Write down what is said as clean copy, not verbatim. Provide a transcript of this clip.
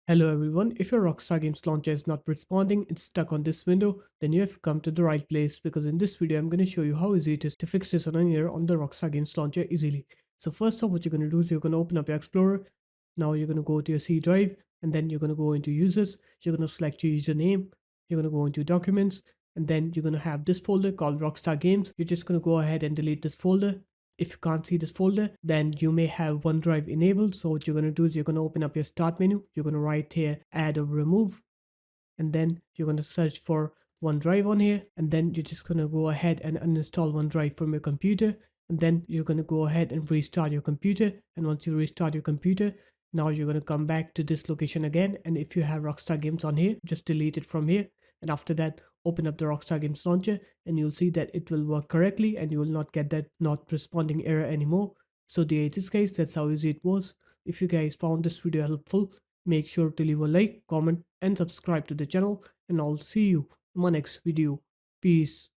Hello everyone, if your Rockstar Games Launcher is not responding, it's stuck on this window, then you have come to the right place because in this video I'm going to show you how easy it is to fix this annoying error on the Rockstar Games Launcher easily. So first off, what you're going to do is you're going to open up your Explorer. Now you're going to go to your C drive and then you're going to go into users. You're going to select your username. You're going to go into documents and then you're going to have this folder called Rockstar Games. You're just going to go ahead and delete this folder. If you can't see this folder, then you may have OneDrive enabled. So what you're going to do is you're going to open up your start menu. You're going to write here add or remove, and then you're going to search for OneDrive on here, and then you're just going to go ahead and uninstall OneDrive from your computer, and then you're going to go ahead and restart your computer. And once you restart your computer, now you're going to come back to this location again, and if you have Rockstar Games on here, just delete it from here. And after that, open up the Rockstar Games Launcher and you'll see that it will work correctly and you will not get that not responding error anymore. So in this case, that's how easy it was. If you guys found this video helpful, make sure to leave a like, comment and subscribe to the channel, and I'll see you in my next video. Peace.